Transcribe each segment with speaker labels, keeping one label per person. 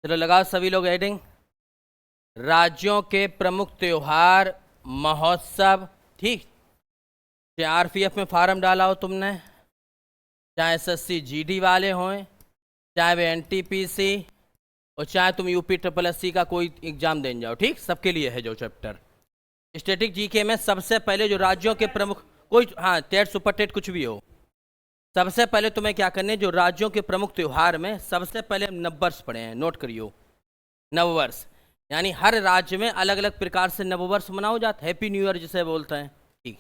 Speaker 1: चलो लगाओ सभी लोग हेडिंग। राज्यों के प्रमुख त्योहार, महोत्सव। ठीक, चाहे आरपीएफ में फार्म डाला हो तुमने, चाहे एसएससी जीडी वाले हों, चाहे वे एनटीपीसी, और चाहे तुम यूपी ट्रिपल एससी का कोई एग्जाम देने जाओ। ठीक, सबके लिए है जो चैप्टर। स्टैटिक जीके में सबसे पहले जो राज्यों के प्रमुख, कोई हाँ टेट सुपर टेट कुछ भी हो, सबसे पहले तुम्हें क्या करने, जो राज्यों के प्रमुख त्योहार में सबसे पहले हम नववर्ष पढ़े हैं, नोट करियो। नववर्ष यानी हर राज्य में अलग अलग प्रकार से नववर्ष मनाओ जाता है, हैप्पी न्यू ईयर जिसे बोलते हैं। ठीक,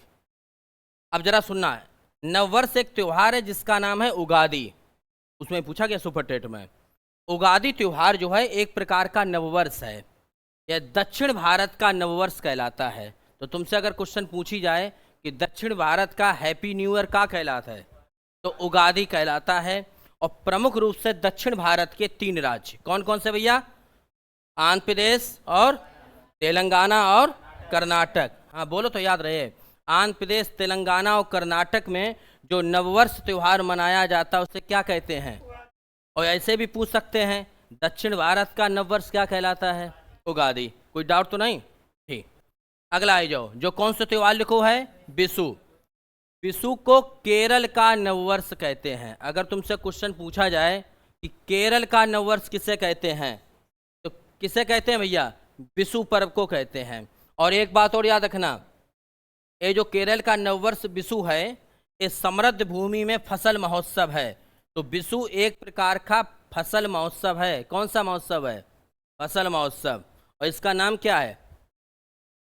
Speaker 1: अब जरा सुनना है। नववर्ष एक त्योहार है जिसका नाम है उगादि। उसमें पूछा गया सुपर टेट में, उगादि त्योहार जो है एक प्रकार का नववर्ष है। यह दक्षिण भारत का नववर्ष कहलाता है। तो तुमसे अगर क्वेश्चन पूछी जाए कि दक्षिण भारत का हैप्पी न्यू ईयर क्या कहलाता है, तो उगादि कहलाता है। और प्रमुख रूप से दक्षिण भारत के 3 राज्य कौन कौन से भैया? आंध्र प्रदेश और तेलंगाना और कर्नाटक। हाँ बोलो तो याद रहे। आंध्र प्रदेश, तेलंगाना और कर्नाटक में जो नववर्ष त्योहार मनाया जाता है उसे क्या कहते हैं? और ऐसे भी पूछ सकते हैं दक्षिण भारत का नववर्ष क्या कहलाता है? उगादि। कोई डाउट तो नहीं? ठीक, अगला आ जाओ। जो कौन सा त्योहार लिखो है? विशु। विशु को केरल का नववर्ष कहते हैं। अगर तुमसे क्वेश्चन पूछा जाए कि केरल का नववर्ष किसे कहते हैं, तो किसे कहते हैं भैया? विशु पर्व को कहते हैं। और एक बात और याद रखना, ये जो केरल का नववर्ष विशु है, ये समृद्ध भूमि में फसल महोत्सव है। तो विशु एक प्रकार का फसल महोत्सव है। कौन सा महोत्सव है? फसल महोत्सव। और इसका नाम क्या है?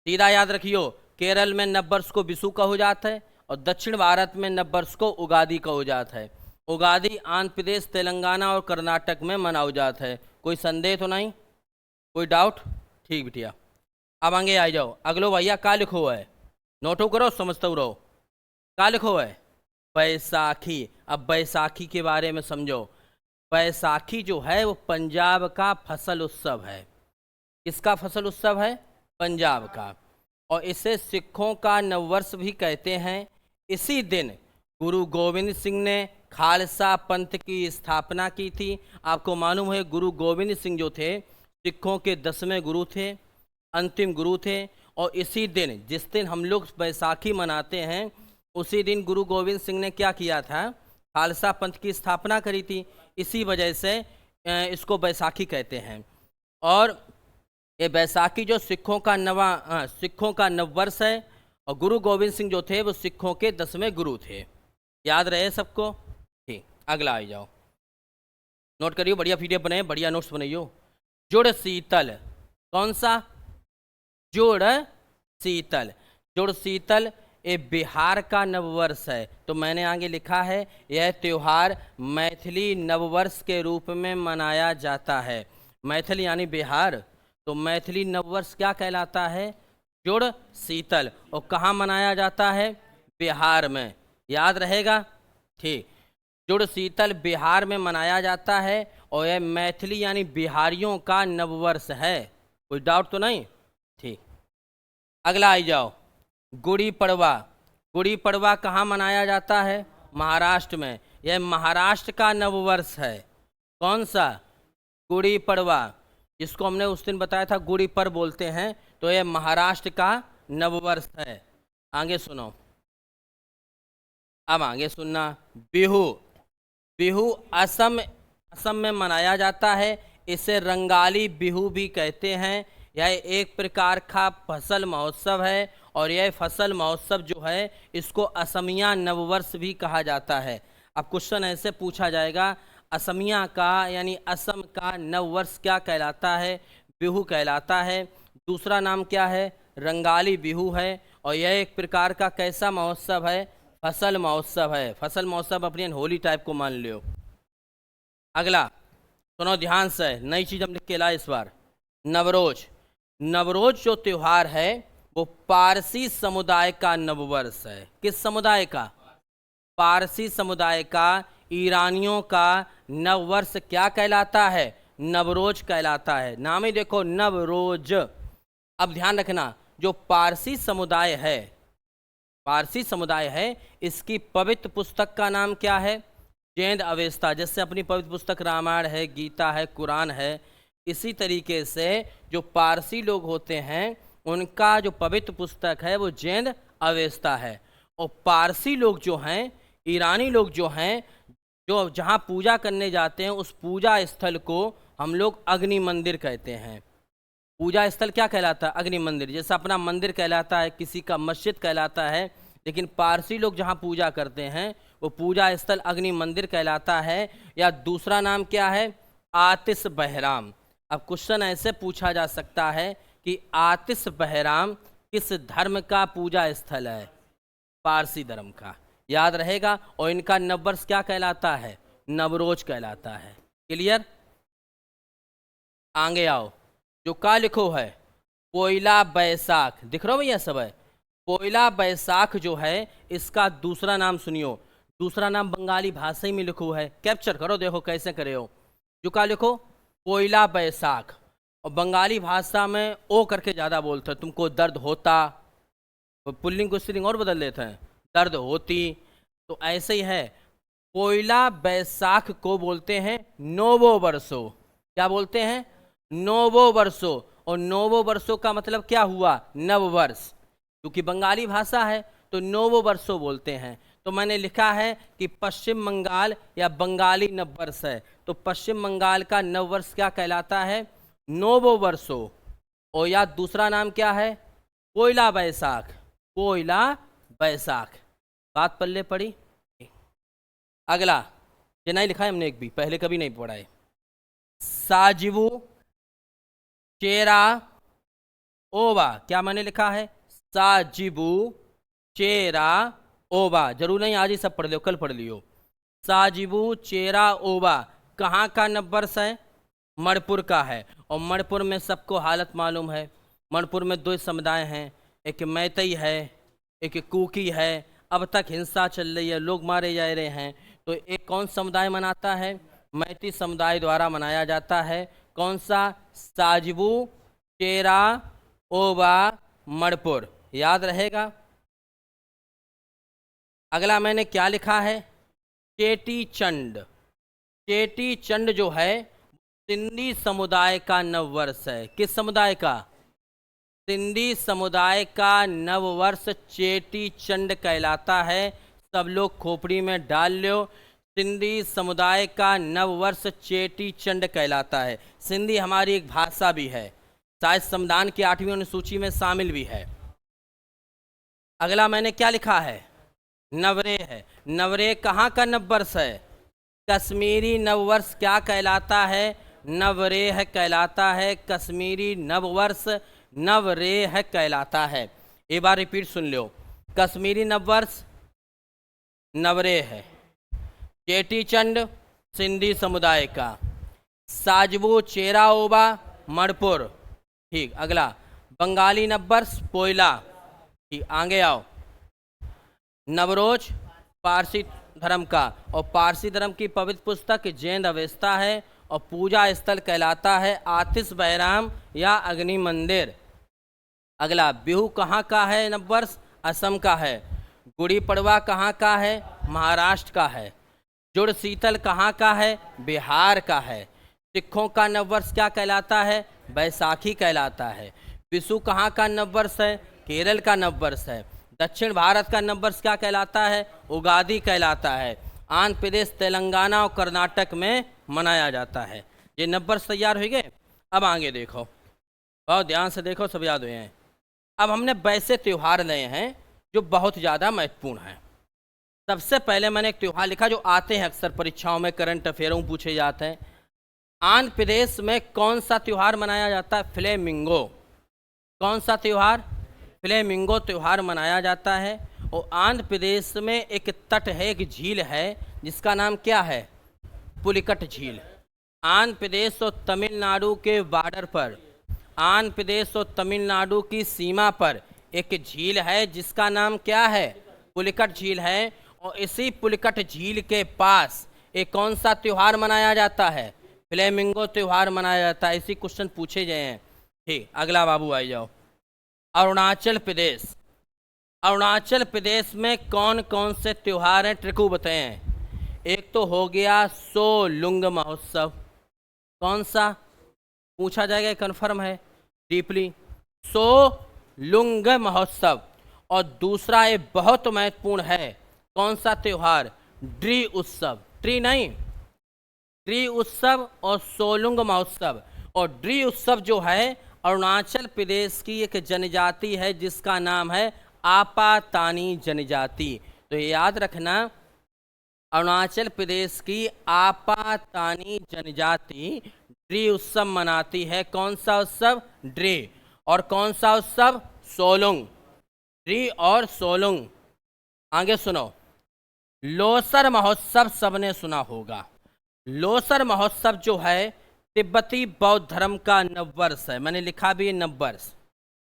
Speaker 1: सीधा याद रखियो, केरल में नववर्ष को विशु कहा जाता है और दक्षिण भारत में नववर्ष को उगादि कहा जाता है। उगादि आंध्र प्रदेश, तेलंगाना और कर्नाटक में मनाया जाता है। कोई संदेह तो नहीं? कोई डाउट? ठीक बिटिया, अब आगे आ जाओ। अगलो भैया का लिखो है, नोटो करो, समझते रहो। का लिखो है? बैसाखी। अब बैसाखी के बारे में समझो। बैसाखी जो है वो पंजाब का फसल उत्सव है। किसका फसल उत्सव है? पंजाब का। और इसे सिखों का नववर्ष भी कहते हैं। इसी दिन गुरु गोविंद सिंह ने खालसा पंथ की स्थापना की थी। आपको मालूम है गुरु गोविंद सिंह जो थे सिखों के 10वें गुरु थे, अंतिम गुरु थे। और इसी दिन, जिस दिन हम लोग बैसाखी मनाते हैं, उसी दिन गुरु गोविंद सिंह ने क्या किया था? खालसा पंथ की स्थापना करी थी। इसी वजह से इसको बैसाखी कहते हैं। और ये बैसाखी जो सिखों का नववर्ष है। और गुरु गोविंद सिंह जो थे वो सिखों के 10वें गुरु थे। याद रहे सबको? ठीक, अगला आ जाओ। नोट करियो, बढ़िया पीडीएफ बने, बढ़िया नोट्स बनाइयो। जुड़ शीतल। कौन सा? जुड़ शीतल। जुड़ शीतल ये बिहार का नववर्ष है। तो मैंने आगे लिखा है यह त्योहार मैथिली नववर्ष के रूप में मनाया जाता है। मैथिली यानी बिहार, तो मैथिली नववर्ष क्या कहलाता है? जुड़ शीतल। और कहाँ मनाया जाता है? बिहार में। याद रहेगा? ठीक, जुड़ शीतल बिहार में मनाया जाता है और यह मैथिली यानी बिहारियों का नववर्ष है। कोई डाउट तो नहीं? ठीक, अगला आ जाओ। गुड़ी पड़वा। गुड़ी पड़वा कहाँ मनाया जाता है? महाराष्ट्र में। यह महाराष्ट्र का नववर्ष है। कौन सा? गुड़ी पड़वा, जिसको हमने उस दिन बताया था गुड़ी पर्व बोलते हैं। तो यह महाराष्ट्र का नववर्ष है। आगे सुनो, अब आगे सुनना। बिहू। बिहू असम में मनाया जाता है। इसे रंगाली बिहू भी कहते हैं। यह एक प्रकार का फसल महोत्सव है। और यह फसल महोत्सव जो है इसको असमिया नववर्ष भी कहा जाता है। अब क्वेश्चन ऐसे पूछा जाएगा, असमिया का यानी असम का नववर्ष क्या कहलाता है? बिहू कहलाता है। दूसरा नाम क्या है? रंगाली बिहू है। और यह एक प्रकार का कैसा महोत्सव है? फसल महोत्सव है। फसल महोत्सव अपनी होली टाइप को मान लियो। अगला सुनो ध्यान से, नई चीज हम लिख के लाए इस बार। नवरोज। नवरोज जो त्योहार है वो पारसी समुदाय का नववर्ष है। किस समुदाय का? पारसी समुदाय का। ईरानियों का नववर्ष क्या कहलाता है? नवरोज कहलाता है। नाम ही देखो, नवरोज। अब ध्यान रखना, जो पारसी समुदाय है इसकी पवित्र पुस्तक का नाम क्या है? वेद अवेस्ता। जैसे अपनी पवित्र पुस्तक रामायण है, गीता है, कुरान है, इसी तरीके से जो पारसी लोग होते हैं उनका जो पवित्र पुस्तक है वो जैन अवेस्ता है, और पारसी लोग जो हैं, ईरानी लोग जो हैं, जो जहाँ पूजा करने जाते हैं उस पूजा स्थल को हम लोग अग्नि मंदिर कहते हैं। पूजा स्थल क्या कहलाता है? अग्नि मंदिर। जैसा अपना मंदिर कहलाता है, किसी का मस्जिद कहलाता है, लेकिन पारसी लोग जहाँ पूजा करते हैं वो पूजा स्थल अग्नि मंदिर कहलाता है। या दूसरा नाम क्या है? आतिश बहराम। अब क्वेश्चन ऐसे पूछा जा सकता है कि आतिश बहराम किस धर्म का पूजा स्थल है? पारसी धर्म का, याद रहेगा। और इनका नववर्ष क्या कहलाता है? नवरोज कहलाता है। क्लियर? आगे आओ, जो का लिखो है पोइला बैसाख, दिख रहा हो भैया सब है? पोइला बैसाख जो है इसका दूसरा नाम सुनियो, दूसरा नाम बंगाली भाषा में लिखो है, कैप्चर करो, देखो कैसे करे हो। जो का लिखो पोइला बैसाख, और बंगाली भाषा में ओ करके ज़्यादा बोलते हैं। तुमको दर्द होता, पुल्लिंग को स्त्रीलिंग और बदल देते हैं, दर्द होती, तो ऐसे ही है। पोइला बैसाख को बोलते हैं नोवो वर्षो। क्या बोलते हैं? नोवो वर्षो। और नोवो वर्षो का मतलब क्या हुआ? नव वर्ष, क्योंकि बंगाली भाषा है तो नोवो वर्षो बोलते हैं। तो मैंने लिखा है कि पश्चिम बंगाल या बंगाली नववर्ष है, तो पश्चिम बंगाल का नववर्ष क्या कहलाता है? नोवो वर्षो। और या दूसरा नाम क्या है? पोइला बैसाख। पोइला बैसाख। बात पल्ले पड़ी? अगला ये नहीं लिखा है हमने, एक भी पहले कभी नहीं पढ़ा है। साजिबू चेरा ओवा। क्या मैंने लिखा है? साजिबू चेरा ओवा। जरूर नहीं आज ही सब पढ़ लियो, कल पढ़ लियो। साजिबू चेरा ओवा कहाँ का नववर्ष है? मणिपुर का है। और मणिपुर में सबको हालत मालूम है, मणिपुर में दो समुदाय हैं, एक मैतई है, एक कुकी है। अब तक हिंसा चल रही है, लोग मारे जा रहे हैं। तो एक कौन समुदाय मनाता है? मैती समुदाय द्वारा मनाया जाता है। कौन सा? साजिबू चेरा ओवा मणिपुर। याद रहेगा। अगला मैंने क्या लिखा है? चेटी चंड। चेटी चंड जो है सिंधी समुदाय का नववर्ष है। किस समुदाय का? सिंधी समुदाय का नववर्ष चेटी चंड कहलाता है। सब लोग खोपड़ी में डाल लो, सिंधी समुदाय का नववर्ष चेटी चंड कहलाता है। सिंधी हमारी एक भाषा भी है, शायद संविधान की 8वीं अनुसूची में शामिल भी है। अगला मैंने क्या लिखा है? नवरे है। नवरे कहाँ का नववर्ष है? कश्मीरी नववर्ष क्या कहलाता है? नवरेह कहलाता है। कश्मीरी नववर्ष नवरेह कहलाता है। एक बार रिपीट सुन लो। कश्मीरी नववर्ष नवरेह है। चेटी चंड सिंधी समुदाय का। साजबू चेरा ओबा मणिपुर। ठीक। अगला बंगाली नववर्ष पोइला। ठीक। आगे आओ। नवरोज पारसी धर्म का, और पारसी धर्म की पवित्र पुस्तक जैन अवेस्ता है, और पूजा स्थल कहलाता है आतिश बहराम या अग्नि मंदिर। अगला बिहू कहाँ का है नववर्ष? असम का है। गुड़ी पड़वा कहाँ का है? महाराष्ट्र का है। जुड़ शीतल कहाँ का है? बिहार का है। सिखों का नववर्ष क्या कहलाता है? बैसाखी कहलाता है। विशु कहाँ का नववर्ष है? केरल का नववर्ष है। दक्षिण भारत का नववर्ष क्या कहलाता है? उगादी कहलाता है। आंध्र प्रदेश, तेलंगाना और कर्नाटक में मनाया जाता है। ये नववर्ष तैयार हो गए। अब आगे देखो, बहुत ध्यान से देखो, सब याद हुए हैं। अब हमने वैसे त्यौहार लिए हैं जो बहुत ज़्यादा महत्वपूर्ण हैं। सबसे पहले मैंने एक त्यौहार लिखा जो आते हैं अक्सर परीक्षाओं में, करंट अफेयरों में पूछे जाते हैं। आंध्र प्रदेश में कौन सा त्यौहार मनाया जाता है? फ्लेमिंगो। कौन सा त्यौहार? फ्लेमिंगो त्यौहार मनाया जाता है। और आंध्र प्रदेश में एक तट है, एक झील है, जिसका नाम क्या है? पुलिकट झील। आंध्र प्रदेश और तमिलनाडु के बॉर्डर पर, आंध्र प्रदेश और तमिलनाडु की सीमा पर एक झील है जिसका नाम क्या है? पुलिकट झील है। और इसी पुलिकट झील के पास एक कौन सा त्यौहार मनाया जाता है? फ्लेमिंगो त्यौहार मनाया जाता है। इसी क्वेश्चन पूछे गए हैं। ठीक। अगला बाबू आई जाओ। अरुणाचल प्रदेश। अरुणाचल प्रदेश में कौन कौन से त्यौहार हैं? ट्रिकू बताएं। एक तो हो गया सोलुंग महोत्सव। कौन सा? पूछा जाएगा, कन्फर्म है डीपली। सोलुंग महोत्सव। और दूसरा ये बहुत महत्वपूर्ण है, कौन सा त्योहार? ड्री उत्सव। ट्री नहीं, ड्री उत्सव और सोलुंग महोत्सव। और ड्री उत्सव जो है अरुणाचल प्रदेश की एक जनजाति है जिसका नाम है आपातानी जनजाति। तो ये याद रखना, अरुणाचल प्रदेश की आपातानी जनजाति ड्री उत्सव मनाती है। कौन सा उत्सव? ड्री। और कौन सा उत्सव? सोलुंग। ड्री और सोलुंग। आगे सुनो, लोसर महोत्सव सबने सुना होगा। लोसर महोत्सव जो है तिब्बती बौद्ध धर्म का नववर्ष है, मैंने लिखा भी है नववर्ष।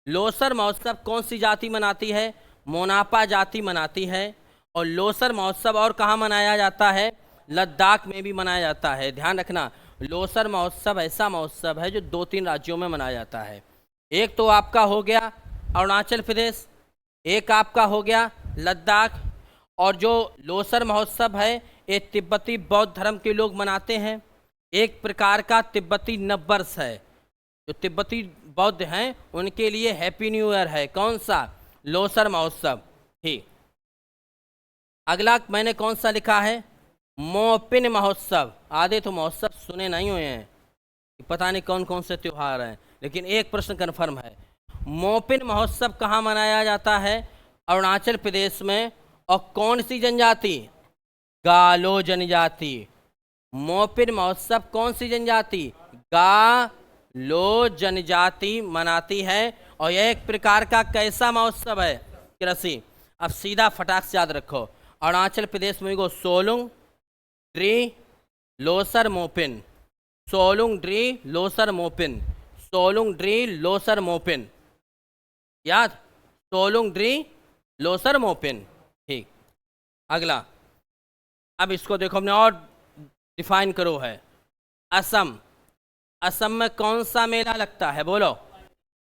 Speaker 1: लोसर महोत्सव कौन सी जाति मनाती है? मोनापा जाति मनाती है। और लोसर महोत्सव और कहाँ मनाया जाता है? लद्दाख में भी मनाया जाता है। ध्यान रखना, लोसर महोत्सव ऐसा महोत्सव है जो 2-3 राज्यों में मनाया जाता है। एक तो आपका हो गया अरुणाचल प्रदेश, एक आपका हो गया लद्दाख। और जो लोसर महोत्सव है ये तिब्बती बौद्ध धर्म के लोग मनाते हैं। एक प्रकार का तिब्बती नववर्ष है, जो तिब्बती बौद्ध हैं उनके लिए हैप्पी न्यू ईयर है। कौन सा? लोसर महोत्सव। ठीक, अगला मैंने कौन सा लिखा है? मोपिन महोत्सव। आधे तो महोत्सव सुने नहीं हुए हैं, पता नहीं कौन कौन से त्योहार हैं, लेकिन एक प्रश्न कन्फर्म है, मोपिन महोत्सव कहाँ मनाया जाता है? अरुणाचल प्रदेश में। और कौन सी जनजाति? गालो जनजाति। मोपिन महोत्सव कौन सी जनजाति? गालो जनजाति मनाती है। और यह एक प्रकार का कैसा महोत्सव है? कृषि। अब सीधा फटाक से याद रखो, अरुणाचल प्रदेश में को सोलुंग ड्री लोसर मोपिन, सोलुंग ड्री लोसर मोपिन, सोलुंग ड्री लोसर मोपिन। याद? सोलुंग ड्री लोसर मोपिन। ठीक, अगला अब इसको देखो, हमने और डिफाइन करो है। असम। असम में कौन सा मेला लगता है? बोलो।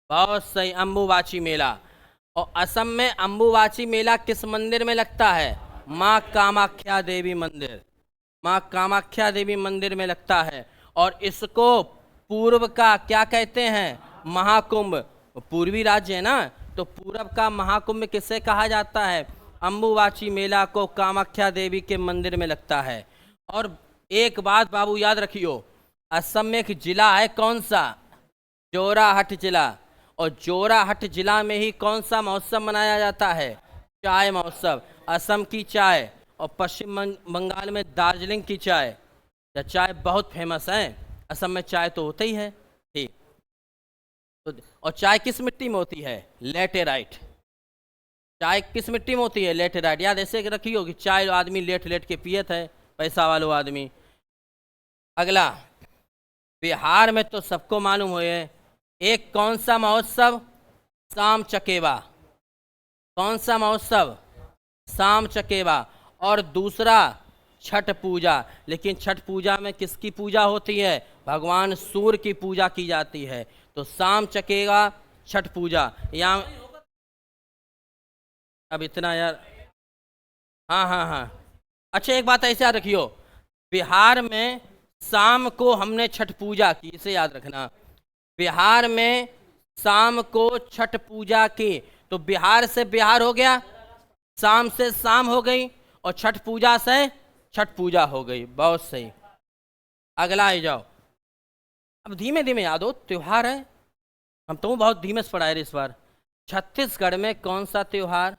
Speaker 1: बहुत सही, अम्बुबाची मेला। और असम में अम्बुबाची मेला किस मंदिर में लगता है? माँ कामाख्या देवी मंदिर। माँ कामाख्या देवी मंदिर में लगता है। और इसको पूर्व का क्या कहते हैं? महाकुंभ। पूर्वी राज्य है ना, तो पूर्व का महाकुंभ किसे कहा जाता है? अम्बुबाची मेला को कामाख्या देवी के मंदिर में लगता है। और एक बात बाबू याद रखियो, असम में एक जिला है, कौन सा? जोराहट जिला। और जोराहट जिला में ही कौन सा महोत्सव मनाया जाता है? चाय महोत्सव। असम की चाय और पश्चिम बंगाल में दार्जिलिंग की चाय, चाय बहुत फेमस है। असम में चाय तो होता ही है। ठीक, तो और चाय किस मिट्टी में होती है? लेटेराइट। चाय किस मिट्टी में होती है? लेटेराइट। याद ऐसे रखियो कि चाय आदमी लेट लेट के पियत है, पैसा वालों आदमी। अगला, बिहार में तो सबको मालूम हो है, एक कौन सा महोत्सव? शाम चकेवा। कौन सा महोत्सव? शाम चकेवा। और दूसरा छठ पूजा। लेकिन छठ पूजा में किसकी पूजा होती है? भगवान सूर्य की पूजा की जाती है। तो शाम चकेवा, छठ पूजा। यहाँ अब इतना यार, हाँ हाँ हाँ, अच्छा एक बात ऐसे याद रखियो, बिहार में शाम को हमने छठ पूजा की, इसे याद रखना। बिहार में शाम को छठ पूजा की, तो बिहार से बिहार हो गया, शाम से शाम हो गई, और छठ पूजा से छठ पूजा हो गई। बहुत सही, अगला आ जाओ। अब धीमे धीमे याद हो, त्योहार है, हम तो बहुत धीमे से पढ़ाए इस बार। छत्तीसगढ़ में कौन सा त्योहार?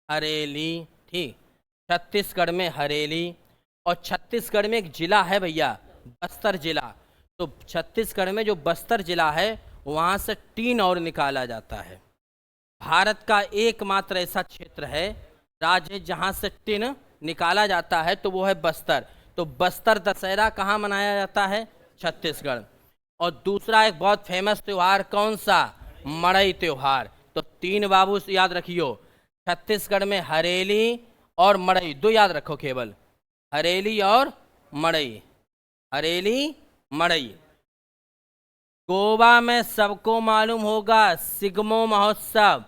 Speaker 1: हरेली। ठीक, छत्तीसगढ़ में हरेली। और छत्तीसगढ़ में एक जिला है भैया, बस्तर जिला। तो छत्तीसगढ़ में जो बस्तर जिला है वहाँ से टीन और निकाला जाता है। भारत का एकमात्र ऐसा क्षेत्र है, राज्य जहाँ से टिन निकाला जाता है, तो वो है बस्तर। तो बस्तर दशहरा कहाँ मनाया जाता है? छत्तीसगढ़। और दूसरा एक बहुत फेमस त्यौहार कौन सा? मड़ई त्यौहार। तो 3 बाबू याद रखियो, छत्तीसगढ़ में हरेली और मड़ई, 2 याद रखो केवल, हरेली और मड़ई, हरेली मड़ई। गोवा में सबको मालूम होगा सिग्मो महोत्सव।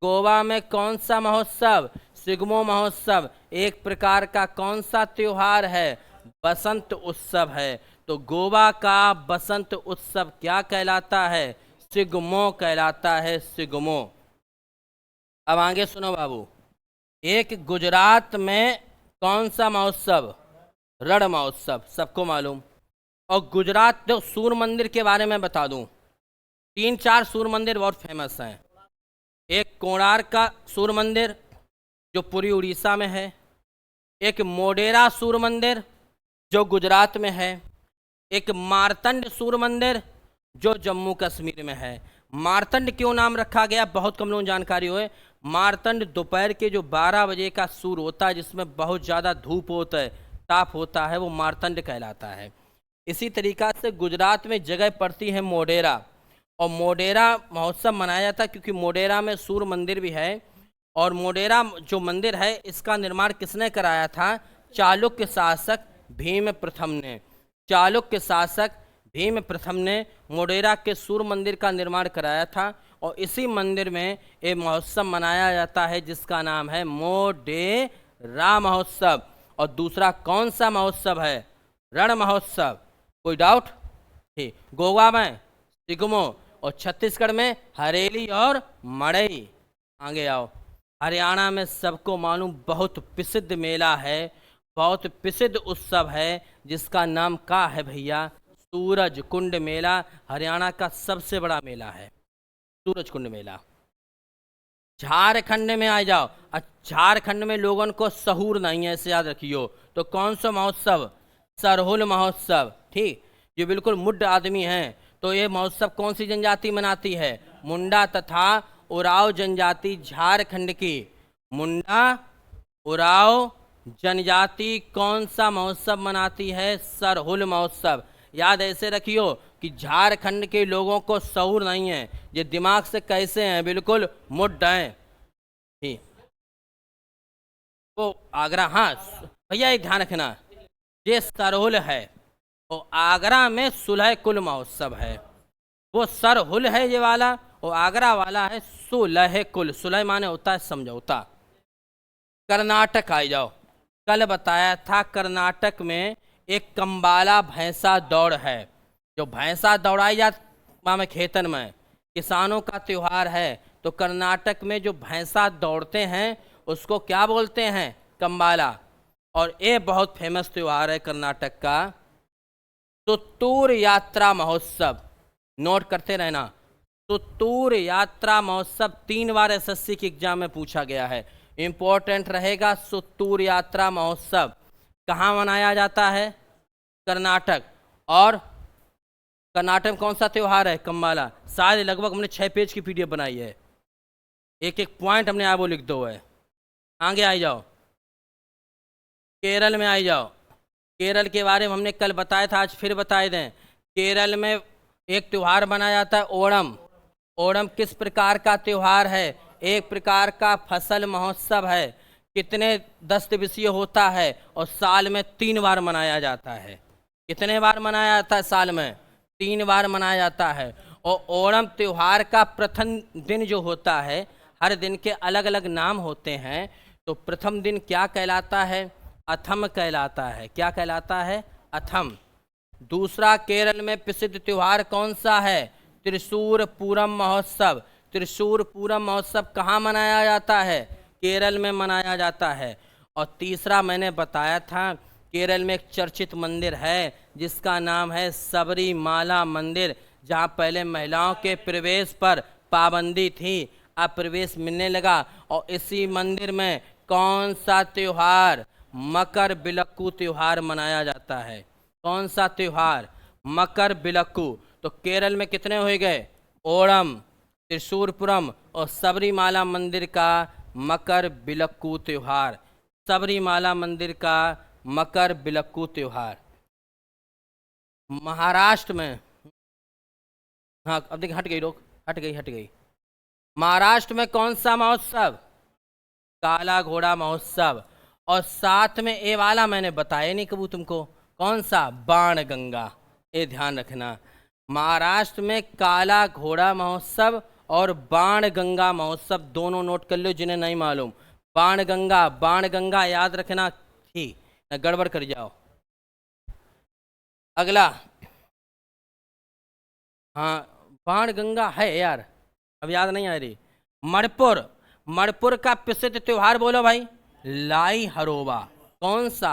Speaker 1: गोवा में कौन सा महोत्सव? सिग्मो महोत्सव। एक प्रकार का कौन सा त्योहार है? बसंत उत्सव है। तो गोवा का बसंत उत्सव क्या कहलाता है? सिगमो कहलाता है, सिगमो। अब आगे सुनो बाबू, एक गुजरात में कौन सा महोत्सव? रण महोत्सव, सबको मालूम। और गुजरात, जो सूर्य मंदिर के बारे में बता दूं, 3-4 सूर्य मंदिर बहुत फेमस हैं। एक कोणार्क का सूर्य मंदिर जो पूरी उड़ीसा में है, एक मोढेरा सूर्य मंदिर जो गुजरात में है, एक मार्तंड सूर्य मंदिर जो जम्मू कश्मीर में है। मार्तंड क्यों नाम रखा गया, बहुत कम लोगों को जानकारी हो। मार्तंड दोपहर के जो 12 बजे का सूर्य होता है, जिसमें बहुत ज़्यादा धूप होता है, ताप होता है, वो मार्तंड कहलाता है। इसी तरीक़ा से गुजरात में जगह पड़ती है मोढेरा, और मोढेरा महोत्सव मनाया जाता है क्योंकि मोढेरा में सूर्य मंदिर भी है। और मोढेरा जो मंदिर है, इसका निर्माण किसने कराया था? चालुक्य शासक भीम प्रथम ने। चालुक्य शासक भीम प्रथम ने मोढेरा के सूर्य मंदिर का निर्माण कराया था, और इसी मंदिर में एक महोत्सव मनाया जाता है जिसका नाम है मोढेरा महोत्सव। और दूसरा कौन सा महोत्सव है? रण महोत्सव। कोई डाउट? ठीक। गोवा में सिगमो, और छत्तीसगढ़ में हरेली और मड़ई। आगे आओ, हरियाणा में सबको मालूम बहुत प्रसिद्ध मेला है, बहुत प्रसिद्ध उत्सव है, जिसका नाम क्या है भैया? सूरज कुंड मेला। हरियाणा का सबसे बड़ा मेला है सूरज कुंड मेला। झारखंड में आ जाओ, झारखंड में लोगों को सहूर नहीं है, ऐसे याद रखियो। तो कौन सा महोत्सव? सरहुल महोत्सव। ठीक, जो बिल्कुल मुड्ड आदमी हैं। तो ये महोत्सव कौन सी जनजाति मनाती है? मुंडा तथा उराव जनजाति झारखंड की। मुंडा उराव जनजाति कौन सा महोत्सव मनाती है? सरहुल महोत्सव। याद ऐसे रखियो कि झारखंड के लोगों को शऊर नहीं है, ये दिमाग से कैसे हैं? बिल्कुल मुड्ड हैं। ठीक, वो आगरा, हाँ भैया ये ध्यान रखना, ये सरहुल है, और आगरा में सुलह कुल महोत्सव है। वो सरहुल है ये वाला, और आगरा वाला है सुलह कुल। सुलह माने होता है समझौता। कर्नाटक आ जाओ, कल बताया था कर्नाटक में एक कंबाला भैंसा दौड़ है, जो भैंसा दौड़ाई जाती में खेतन में, किसानों का त्यौहार है। तो कर्नाटक में जो भैंसा दौड़ते हैं उसको क्या बोलते हैं? कंबाला। और ये बहुत फेमस त्यौहार है कर्नाटक का, सुत्तूर यात्रा महोत्सव। नोट करते रहना, सुत्तूर यात्रा महोत्सव 3 बार एसएससी के एग्जाम में पूछा गया है, इंपॉर्टेंट रहेगा। सुत्तूर यात्रा महोत्सव कहाँ मनाया जाता है? कर्नाटक। और कर्नाटक में कौन सा त्यौहार है? कंबाला। शायद लगभग हमने 6 पेज की पीडीएफ बनाई है, एक एक पॉइंट हमने आप वो लिख दो है। आगे आ जाओ, केरल में आ जाओ। केरल के बारे में हमने कल बताया था, आज फिर बता दें। केरल में एक त्यौहार मनाया जाता है ओणम। ओणम किस प्रकार का त्यौहार है? एक प्रकार का फसल महोत्सव है। कितने 10 दिवसीय होता है, और साल में 3 बार मनाया जाता है। कितने बार मनाया जाता है? साल में 3 बार मनाया जाता है। और ओणम त्यौहार का प्रथम दिन जो होता है, हर दिन के अलग अलग नाम होते हैं। तो प्रथम दिन क्या कहलाता है? अथम कहलाता है। क्या कहलाता है? अथम। दूसरा, केरल में प्रसिद्ध त्यौहार कौन सा है? त्रिशूर पूरम महोत्सव। त्रिशूर पूरम महोत्सव कहाँ मनाया जाता है? केरल में मनाया जाता है। और तीसरा मैंने बताया था, केरल में एक चर्चित मंदिर है जिसका नाम है सबरीमाला मंदिर, जहाँ पहले महिलाओं के प्रवेश पर पाबंदी थी, अब प्रवेश मिलने लगा। और इसी मंदिर में कौन सा त्यौहार? मकर बिलक्कू त्यौहार मनाया जाता है। कौन सा त्यौहार? मकर बिलक्कू। तो केरल में कितने हो गए? ओणम, त्रिशूरपुरम और सबरीमाला मंदिर का मकर बिलक्कू त्यौहार। सबरीमाला मंदिर का मकर बिलक्कू त्यौहार। महाराष्ट्र में, हाँ अब देखिए, हट गई रोक, हट गई। महाराष्ट्र में कौन सा महोत्सव? काला घोड़ा महोत्सव। और साथ में ये वाला मैंने बताया नहीं कबू तुमको, कौन सा? बाण गंगा। ये ध्यान रखना, महाराष्ट्र में काला घोड़ा महोत्सव और बाण गंगा महोत्सव, दोनों नोट कर लो जिन्हें नहीं मालूम। बाण गंगा, बाण गंगा याद रखना, ठीक न गड़बड़ कर जाओ। अगला, हाँ बाणगंगा है यार, अब याद नहीं आ रही। मणिपुर, मणिपुर का प्रसिद्ध त्योहार बोलो भाई। लाई हरोबा। कौन सा?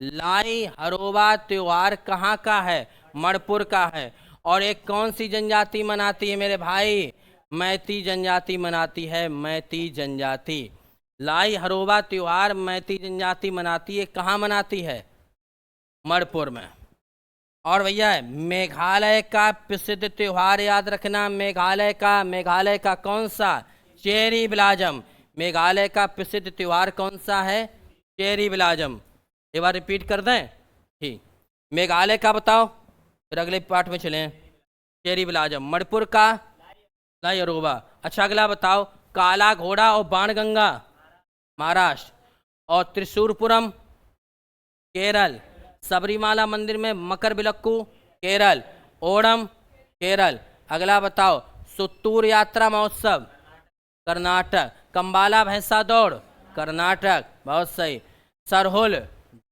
Speaker 1: लाई हरोबा त्योहार कहाँ का है? मणिपुर का है। और एक कौन सी जनजाति मनाती है मेरे भाई? मैती जनजाति मनाती है, मैती जनजाति। लाई हरोबा त्योहार मैती जनजाति मनाती है। कहाँ मनाती है? मणिपुर में। और भैया मेघालय का प्रसिद्ध त्योहार याद रखना, मेघालय का कौन सा? Cherry Blossom. मेघालय का प्रसिद्ध त्योहार कौन सा है? Cherry Blossom. एक बार रिपीट कर दें? ठीक, मेघालय का बताओ, फिर अगले पार्ट में चलें। Cherry Blossom. मणिपुर का? लाई हरोबा। अच्छा अगला बताओ, काला घोड़ा और बाणगंगा महाराष्ट्र, और त्रिशूरपुरम केरल, सबरीमाला मंदिर में मकर विलक्कू केरल, ओणम केरल। अगला बताओ, सुत्तूर यात्रा महोत्सव कर्नाटक, कंबाला भैंसा दौड़ कर्नाटक, बहुत सही। सरहुल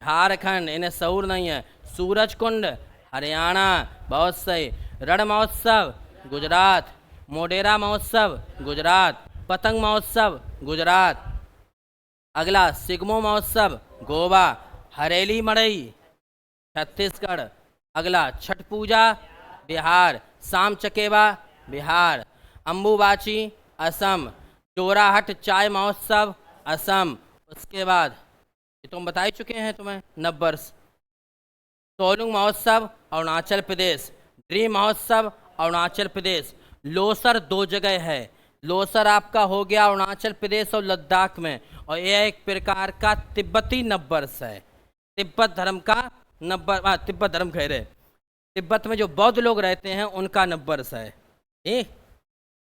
Speaker 1: झारखंड, इन्हें सऊर नहीं है। सूरज कुंड हरियाणा, बहुत सही। रण महोत्सव गुजरात, मोडेरा महोत्सव गुजरात, पतंग महोत्सव गुजरात। अगला सिगमो महोत्सव गोवा, हरेली मड़ई छत्तीसगढ़। अगला छठ पूजा बिहार, शाम चकेवा बिहार, अम्बुबाची असम, जोराहट चाय महोत्सव असम। उसके बाद ये तुम बता ही चुके हैं तुम्हें, नववर्ष। सोलुंग महोत्सव अरुणाचल प्रदेश, ड्रीम महोत्सव अरुणाचल प्रदेश। लोसर 2 जगह है, लोसर आपका हो गया अरुणाचल प्रदेश और लद्दाख में, और यह एक प्रकार का तिब्बती नववर्ष है। तिब्बत धर्म का तिब्बत धर्म कह रहे, तिब्बत में जो बौद्ध लोग रहते हैं उनका नववर्ष है। ठीक।